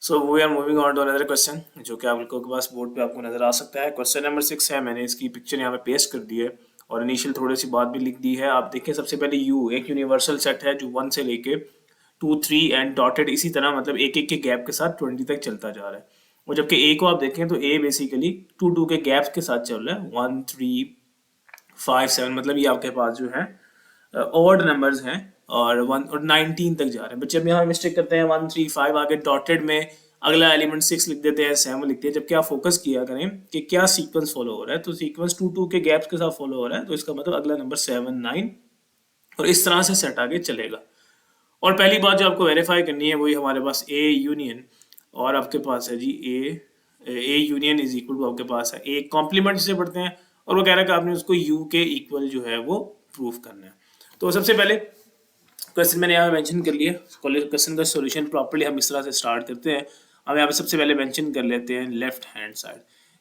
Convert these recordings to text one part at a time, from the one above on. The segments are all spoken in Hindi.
So we are moving on to another question जो कि आप लोगों के पास बोर्ड पे आपको नजर आ सकता है। क्वेश्चन नंबर 6 है, मैंने इसकी पिक्चर यहाँ पे पेस्ट कर दी है और इनिशियल थोड़ी सी बात भी लिख दी है। आप देखें, सबसे पहले यू एक यूनिवर्सल सेट है जो 1 से लेके 2 3 एंड डॉटेड इसी तरह मतलब एक एक के गैप के साथ 20 तक चलता जा रहा है। और जबकि ए को आप देखें तो ए बेसिकली 2 2 के गैप के साथ चल रहा है, 1 3 5 7, मतलब ये आपके पास जो है ऑड नंबर्स हैं और 1 और 19 तक जा रहे हैं। बच्चे अब यहाँ मिस्टेक करते हैं, 1 3 5 आगे डॉटेड में अगला एलिमेंट 6 लिख देते हैं, 7 लिखते हैं। जबकि आप फोकस किया करें कि क्या सीक्वेंस फॉलो हो रहा है, तो सीक्वेंस 2 2 के गैप्स के साथ फॉलो हो रहा है, तो इसका मतलब अगला नंबर 7 9 और इस तरह से सेट आगे चलेगा। और पहली बात जो आपको वेरीफाई करनी है वही हमारे पास ए यूनियन, और आपके पास है जी A union is equal to आपके पास है ए कॉम्प्लीमेंट से पढ़ते हैं, और वो कह रहा है कि आपने उसको यू के इक्वल जो है वो प्रूव करना है। तो सबसे पहले क्वेश्चन मैंने यहाँ मेंशन कर लिया, क्वेश्चन का सॉल्यूशन प्रॉपर्ली हम इस तरह से स्टार्ट करते हैं। हम यहाँ पे सबसे पहले मेंशन कर लेते हैं लेफ्ट हैंड साइड,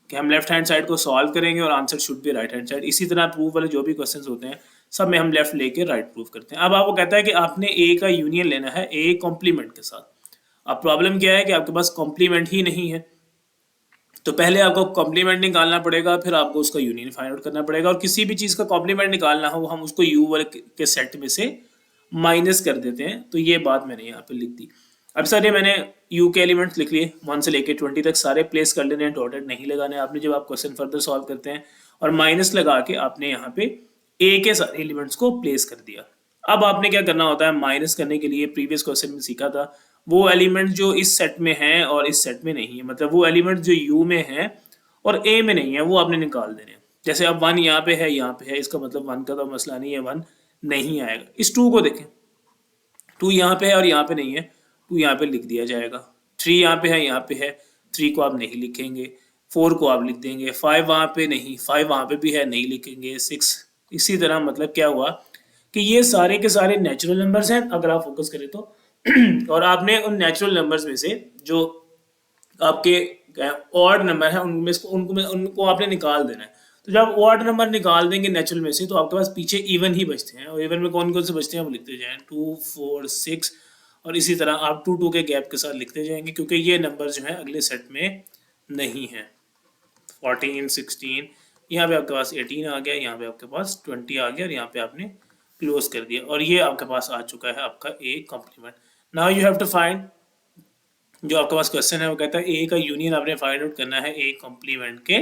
कि हम लेफ्ट हैंड साइड को सॉल्व करेंगे और answer should be right hand side. इसी तरह प्रूफ वाले जो भी क्वेश्चंस होते हैं सब में हम लेफ्ट लेके राइट प्रूफ करते हैं। अब आपको कहता है कि आपने ए का यूनियन लेना है ए कॉम्प्लीमेंट के साथ। अब प्रॉब्लम क्या है कि आपके पास कॉम्प्लीमेंट ही नहीं है, तो पहले आपको कॉम्प्लीमेंट निकालना पड़ेगा, फिर आपको उसका यूनियन फाइंड आउट करना पड़ेगा। और किसी भी चीज़ का कॉम्प्लीमेंट निकालना हो हम उसको यू वाले के सेट में से माइनस कर देते हैं। तो ये बात मैंने यहाँ पे लिख दी। अब सर ये मैंने यू के एलिमेंट्स लिख लिए 1 से लेके 20 तक, सारे प्लेस कर लेने हैं, डॉटेड नहीं लगाने आपने जब आप क्वेश्चन फर्दर सॉल्व करते हैं। और माइनस लगा के आपने यहाँ पे ए के सारे एलिमेंट्स को प्लेस कर दिया। अब आपने क्या करना होता है, माइनस करने के लिए प्रीवियस क्वेश्चन में सीखा था वो एलिमेंट जो इस सेट में है और इस सेट में नहीं है, मतलब वो एलिमेंट जो यू में है और ए में नहीं है वो आपने निकाल देने हैं। जैसे अब 1 यहाँ पे है यहाँ पे है, इसका मतलब 1 का तो मसला नहीं है, 1 नहीं आएगा। इस 2 को देखें, 2 यहाँ पे है और यहाँ पे नहीं है, 2 यहाँ पे लिख दिया जाएगा। 3 यहाँ पे है 3 को आप नहीं लिखेंगे, 4 को आप लिख देंगे, 5 वहाँ पे नहीं, 5 वहाँ पे भी है नहीं लिखेंगे, 6 इसी तरह। मतलब क्या हुआ कि ये सारे के सारे नेचुरल नंबर्स हैं अगर आप फोकस करें तो और आपने उन नेचुरल नंबर्स में से जो आपके ऑड नंबर है उनमें उनको आपने निकाल देना है। तो जब आप ऑड नंबर निकाल देंगे नेचुरल में से तो आपके पास पीछे इवन ही बचते हैं, और इवन में कौन कौन से बचते हैं वो लिखते जाएं, 2 4 6, और इसी तरह आप 2 2 के गैप के साथ लिखते जाएंगे क्योंकि ये नंबर जो है अगले सेट में नहीं है। 14 16, यहाँ पे आपके पास 18 आ गया, यहाँ पे आपके पास 20 आ गया, और यहाँ पे आपने क्लोज कर दिया, और ये आपके पास आ चुका है आपका a complement. Now you have to find, जो आपके पास क्वेश्चन है वो कहता है ए का यूनियन आपने फाइंड आउट करना है ए कॉम्प्लीमेंट के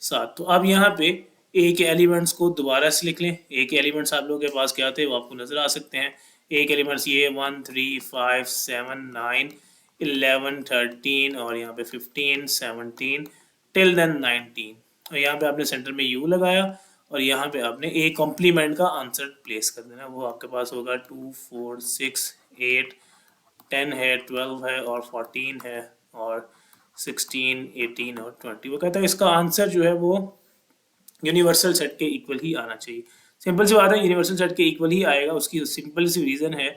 साथ। तो अब यहाँ पे ए के एलिमेंट्स को दोबारा से लिख लें। ए के एलिमेंट्स आप लोगों के पास क्या थे वो आपको नजर आ सकते हैं। ए के एलिमेंट्स ये 1 3 5 7 9 11 13 और यहाँ पे 15 17 टिल देन 19, और यहाँ पे आपने सेंटर में यू लगाया और यहाँ पे आपने ए कॉम्प्लीमेंट का आंसर प्लेस कर देना। वो आपके पास होगा 2 4 6 8 10 है, 12 है और 14 है और 16 18 और 20। वो कहता है इसका आंसर जो है वो यूनिवर्सल सेट के इक्वल ही आना चाहिए। सिंपल सी बात है, यूनिवर्सल सेट के इक्वल ही आएगा। उसकी सिंपल सी रीज़न है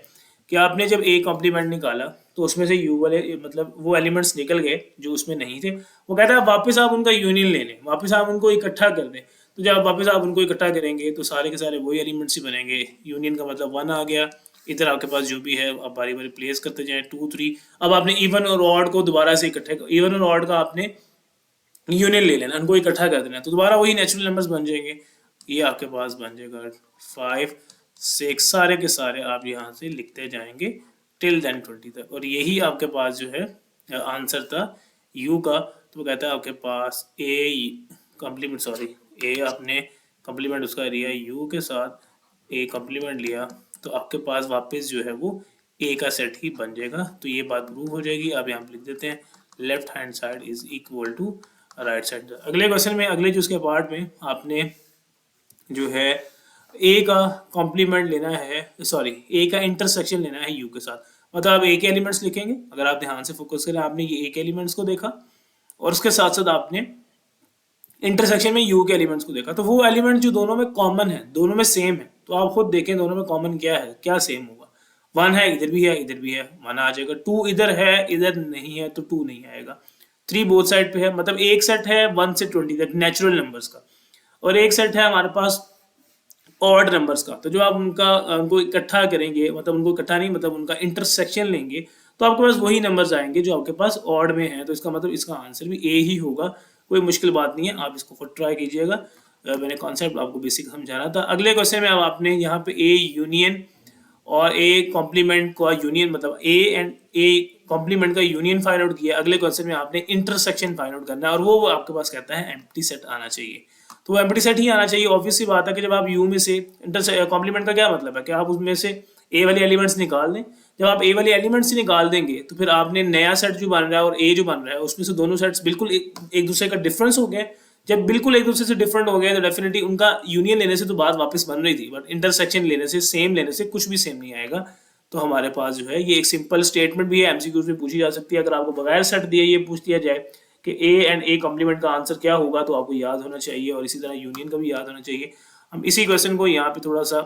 कि आपने जब ए कॉम्प्लीमेंट निकाला तो उसमें से यू वाले मतलब वो एलिमेंट्स निकल गए जो उसमें नहीं थे। वो कहता है वापस आप उनका यूनियन ले लें, वापस आप उनको इकट्ठा कर दें। तो जब वापस आप उनको इकट्ठा करेंगे तो सारे के सारे वही एलिमेंट्स ही बनेंगे। यूनियन का मतलब 1 आ गया, इधर आपके पास जो भी है आप बारी बारी प्लेस करते जाएं 2 3। अब आपने इवन और ऑड को दोबारा से इकट्ठे, इवन और ऑड का आपने यूनियन ले लेना, उनको इकट्ठा कर देना, तो दोबारा वही नेचुरल नंबर्स बन जाएंगे। ये आपके पास बन जाएगा 5 6, सारे के सारे आप यहाँ से लिखते जाएंगे टिल देन 20 तक, और यही आपके पास जो है आंसर था यू का। तो वो कहता है आपके पास ए कॉम्प्लीमेंट, सॉरी ए आपने कॉम्प्लीमेंट उसका लिया यू के साथ, ए कॉम्प्लीमेंट लिया तो आपके पास वापस जो है वो ए का सेट ही बन जाएगा। तो ये बात प्रूव हो जाएगी। अब यहाँ पे लिख देते हैं left hand side is equal to right side. अगले क्वेश्चन में, अगले जो उसके पार्ट में आपने जो है ए का कॉम्प्लीमेंट लेना है, सॉरी ए का इंटरसेक्शन लेना है यू के साथ। मतलब आप ए के एलिमेंट्स लिखेंगे, अगर आप ध्यान से फोकस करें आपने ये ए के एलिमेंट्स को देखा और उसके साथ साथ आपने इंटरसेक्शन में यू के एलिमेंट्स को देखा, तो वो एलिमेंट जो दोनों में कॉमन है, दोनों में सेम है, तो आप खुद देखें दोनों में कॉमन क्या है, क्या सेम होगा। 1 है इधर भी है इधर भी है, 1 आ जाएगा। 2 इधर है इधर नहीं है तो 2 नहीं आएगा। 3 बोथ साइड पे है, मतलब एक सेट है 1 से 20 तक नेचुरल नंबर्स का, और एक सेट है हमारे पास ऑड नंबर्स का। तो जो आप उनको इकट्ठा करेंगे, मतलब उनको इकट्ठा नहीं मतलब उनका इंटरसेक्शन लेंगे, तो आपके पास वही नंबर्स आएंगे जो आपके पास ऑड में है, तो इसका मतलब इसका आंसर भी ए ही होगा। कोई मुश्किल बात नहीं है, आप इसको खुद ट्राई कीजिएगा। मैंने कॉन्सेप्ट आपको बेसिक समझाना था। अगले क्वेश्चन में अब आपने यहाँ पे ए यूनियन और ए कॉम्प्लीमेंट का यूनियन, मतलब ए एंड ए कॉम्प्लीमेंट का यूनियन फाइंड आउट किया। अगले क्वेश्चन में आपने इंटरसेक्शन फाइंड आउट करना है, और वो आपके पास कहता है एम्प्टी सेट आना चाहिए। तो वो एम्प्टी सेट ही आना चाहिए। ऑब्वियस सी बात है कि जब आप यू में से कॉम्प्लीमेंट का क्या मतलब है कि आप उसमें से ए वाले एलिमेंट्स निकाल दें। जब आप ए वाले एलिमेंट्स ही निकाल देंगे तो फिर आपने नया सेट जो बन रहा है और ए जो बन रहा है उसमें से दोनों सेट्स बिल्कुल एक दूसरे का डिफरेंस हो गए। जब बिल्कुल एक दूसरे से डिफरेंट हो गए तो डेफिनेटली उनका यूनियन लेने से तो बात वापस बन रही थी, बट इंटरसेक्शन लेने से, सेम लेने से कुछ भी सेम नहीं आएगा। तो हमारे पास जो है ये एक सिंपल स्टेटमेंट भी है, एमसीक्यूज में पूछी जा सकती है। अगर आपको बगैर सेट दिए ये पूछ दिया जाए कि ए एंड ए कॉम्प्लीमेंट का आंसर क्या होगा, तो आपको याद होना चाहिए, और इसी तरह यूनियन का भी याद होना चाहिए। हम इसी क्वेश्चन को यहाँ पे थोड़ा सा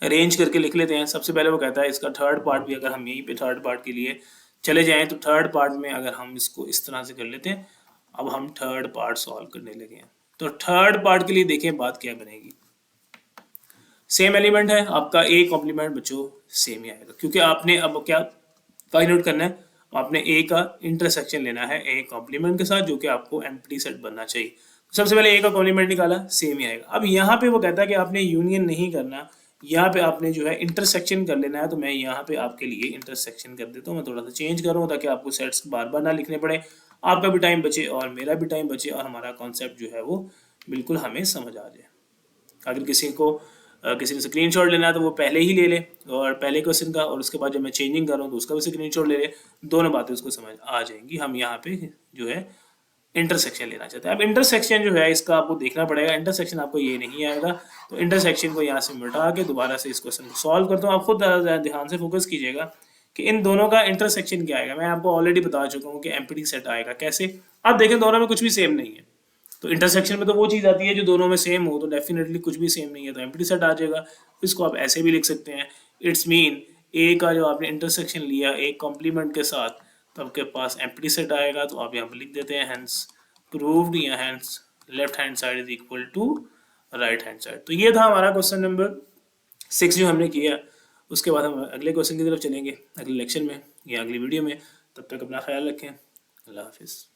अरेंज करके लिख लेते हैं। सबसे पहले वो कहता है इसका थर्ड पार्ट भी, अगर हम यहीं पे थर्ड पार्ट के लिए चले जाएं तो थर्ड पार्ट में अगर हम इसको इस तरह से कर लेते हैं। अब हम थर्ड पार्ट सॉल्व करने लगे हैं, तो थर्ड पार्ट के लिए देखें बात क्या बनेगी। सेम एलिमेंट है आपका, ए कॉम्प्लीमेंट बच्चों सेम ही आएगा, क्योंकि आपने अब क्या फाइंड आउट करना है, आपने ए का इंटरसेक्शन लेना है ए कॉम्प्लीमेंट के साथ, जो कि आपको एम्प्टी सेट बनना चाहिए। तो सबसे पहले ए का कॉम्प्लीमेंट निकाला, सेम ही आएगा। अब यहाँ पे वो कहता है कि आपने यूनियन नहीं करना, यहाँ पे आपने जो है इंटरसेक्शन कर लेना है। तो मैं यहाँ पे आपके लिए इंटरसेक्शन कर देता हूँ, मैं थोड़ा सा चेंज करूँ ताकि आपको सेट्स बार बार ना लिखने पड़े, आपका भी टाइम बचे और मेरा भी टाइम बचे, और हमारा कॉन्सेप्ट जो है वो बिल्कुल हमें समझ आ जाए। अगर किसी ने स्क्रीनशॉट लेना है तो वो पहले ही ले ले, और पहले क्वेश्चन का, और उसके बाद जब मैं चेंजिंग कर रहा हूँ तो उसका भी स्क्रीनशॉट ले ले, दोनों बातें उसको समझ आ जाएंगी। हम यहाँ पे जो है इंटरसेक्शन लेना चाहते हैं। अब इंटरसेक्शन जो है इसका आपको देखना पड़ेगा, इंटरसेक्शन आपको ये नहीं आएगा, तो इंटरसेक्शन को यहाँ से मिटा के दोबारा से इस क्वेश्चन को सॉल्व करता हूँ। आप खुद ध्यान से फोकस कीजिएगा कि इन दोनों का इंटरसेक्शन क्या आएगा। मैं आपको ऑलरेडी बता चुका हूँ कि एम्प्टी सेट आएगा कैसे। अब देखें दोनों में कुछ भी सेम नहीं है, तो इंटरसेक्शन में तो वो चीज़ आती है जो दोनों में सेम हो, तो डेफिनेटली कुछ भी सेम नहीं है तो एम्प्टी सेट आ जाएगा। इसको आप ऐसे भी लिख सकते हैं, इट्स मीन ए का जो आपने इंटरसेक्शन लिया ए कॉम्प्लीमेंट के साथ, तो आपके पास एम्प्टी सेट आएगा। तो आप यहाँ पर लिख देते हैं हैंस प्रूव्ड, या hence left hand side is equal to right hand side. तो ये था हमारा क्वेश्चन नंबर 6 जो हमने किया। उसके बाद हम अगले क्वेश्चन की तरफ चलेंगे अगले लेक्चर में या अगली वीडियो में। तब तक अपना ख्याल रखें। अल्लाह हाफिज़।